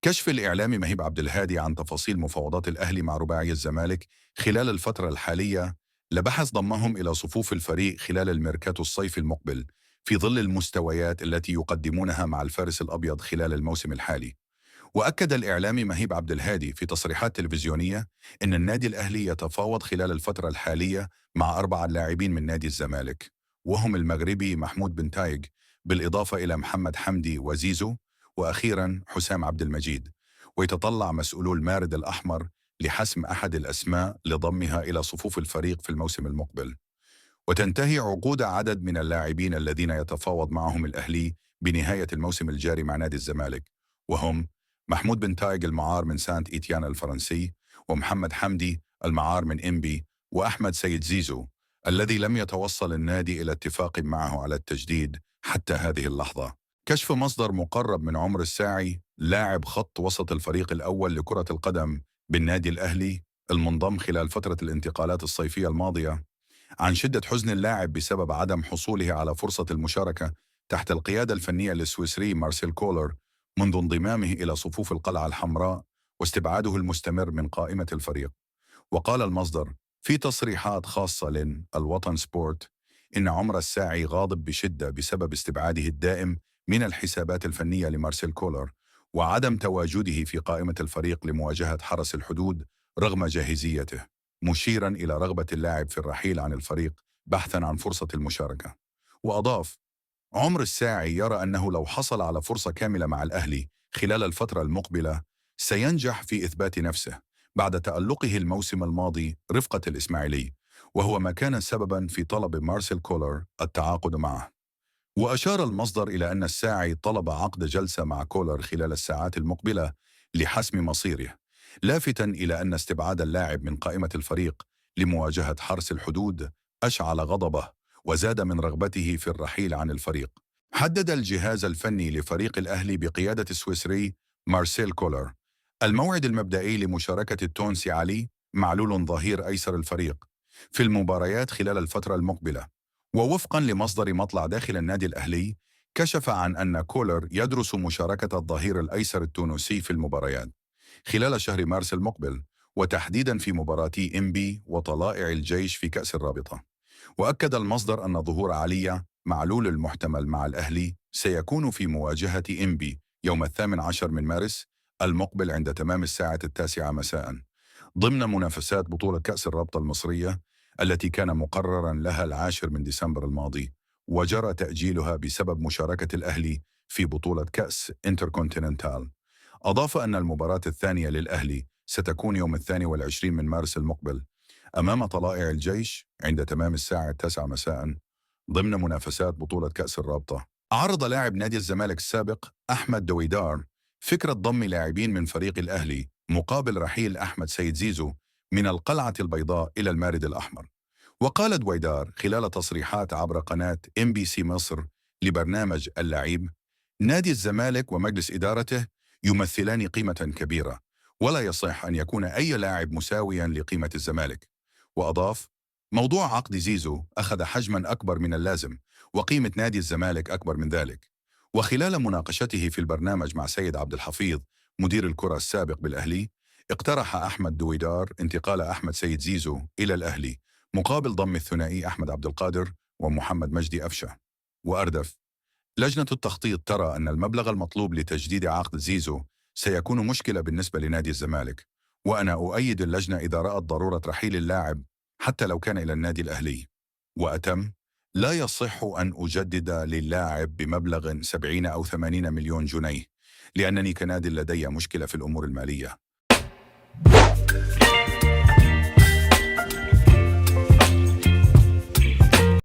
كشف الإعلامي مهيب عبد الهادي عن تفاصيل مفاوضات الأهلي مع رباعي الزمالك خلال الفترة الحالية لبحث ضمهم إلى صفوف الفريق خلال الميركاتو الصيفي المقبل في ظل المستويات التي يقدمونها مع الفارس الأبيض خلال الموسم الحالي. وأكد الإعلامي مهيب عبد الهادي في تصريحات تلفزيونية أن النادي الأهلي يتفاوض خلال الفترة الحالية مع 4 لاعبين من نادي الزمالك، وهم المغربي محمود بن تايج، بالإضافة إلى محمد حمدي وزيزو، وأخيرا حسام عبد المجيد. ويتطلع مسؤولو المارد الأحمر لحسم أحد الأسماء لضمها إلى صفوف الفريق في الموسم المقبل. وتنتهي عقود عدد من اللاعبين الذين يتفاوض معهم الأهلي بنهاية الموسم الجاري مع نادي الزمالك، وهم محمود بن تايج المعار من سانت إيتيان الفرنسي، ومحمد حمدي المعار من إنبي، وأحمد سيد زيزو الذي لم يتوصل النادي إلى اتفاق معه على التجديد حتى هذه اللحظة. كشف مصدر مقرب من عمر الساعي لاعب خط وسط الفريق الأول لكرة القدم بالنادي الأهلي المنضم خلال فترة الانتقالات الصيفية الماضية عن شدة حزن اللاعب بسبب عدم حصوله على فرصة المشاركة تحت القيادة الفنية للسويسري مارسيل كولر منذ انضمامه إلى صفوف القلعة الحمراء واستبعاده المستمر من قائمة الفريق. وقال المصدر في تصريحات خاصة للوطن سبورت إن عمر الساعي غاضب بشدة بسبب استبعاده الدائم من الحسابات الفنية لمارسيل كولر وعدم تواجده في قائمة الفريق لمواجهة حرس الحدود رغم جاهزيته، مشيرا إلى رغبة اللاعب في الرحيل عن الفريق بحثا عن فرصة المشاركة. وأضاف عمر الساعي يرى أنه لو حصل على فرصة كاملة مع الأهلي خلال الفترة المقبلة سينجح في إثبات نفسه بعد تألقه الموسم الماضي رفقة الإسماعيلي، وهو ما كان سببا في طلب مارسيل كولر التعاقد معه. وأشار المصدر إلى أن الساعي طلب عقد جلسة مع كولر خلال الساعات المقبلة لحسم مصيره، لافتا إلى أن استبعاد اللاعب من قائمة الفريق لمواجهة حرس الحدود أشعل غضبه وزاد من رغبته في الرحيل عن الفريق. حدد الجهاز الفني لفريق الأهلي بقيادة السويسري مارسيل كولر الموعد المبدئي لمشاركة التونسي علي معلول ظهير أيسر الفريق في المباريات خلال الفترة المقبلة. ووفقا لمصدر مطلع داخل النادي الأهلي كشف عن أن كولر يدرس مشاركة الظهير الأيسر التونسي في المباريات خلال شهر مارس المقبل، وتحديدا في مباراتي إنبي وطلائع الجيش في كأس الرابطة. وأكد المصدر أن ظهور علي معلول المحتمل مع الأهلي سيكون في مواجهة إنبي يوم 18 من مارس المقبل عند تمام الساعة 9 مساء ضمن منافسات بطولة كأس الرابطة المصرية التي كان مقررا لها 10 من ديسمبر الماضي، وجرى تأجيلها بسبب مشاركة الأهلي في بطولة كأس انتركونتيننتال. أضاف أن المباراة الثانية للأهلي ستكون يوم 22 من مارس المقبل أمام طلائع الجيش عند تمام الساعة 9 مساء ضمن منافسات بطولة كأس الرابطة. عرض لاعب نادي الزمالك السابق أحمد دويدار فكرة ضم لاعبين من فريق الأهلي مقابل رحيل أحمد سيد زيزو من القلعة البيضاء إلى المارد الأحمر. وقال دويدار خلال تصريحات عبر قناة MBC مصر لبرنامج اللعيب: نادي الزمالك ومجلس إدارته يمثلان قيمة كبيرة، ولا يصح أن يكون أي لاعب مساويا لقيمة الزمالك. وأضاف: موضوع عقد زيزو أخذ حجما أكبر من اللازم، وقيمة نادي الزمالك أكبر من ذلك. وخلال مناقشته في البرنامج مع سيد عبد الحفيظ مدير الكرة السابق بالأهلي، اقترح أحمد دويدار انتقال أحمد سيد زيزو إلى الأهلي مقابل ضم الثنائي أحمد عبد القادر ومحمد مجدي أفشة. وأردف: لجنة التخطيط ترى أن المبلغ المطلوب لتجديد عقد زيزو سيكون مشكلة بالنسبة لنادي الزمالك، وأنا أؤيد اللجنة إذا رأت ضرورة رحيل اللاعب حتى لو كان إلى النادي الأهلي. وأتم: لا يصح أن أجدد للاعب بمبلغ 70 أو 80 مليون جنيه، لأنني كنادي لدي مشكلة في الأمور المالية،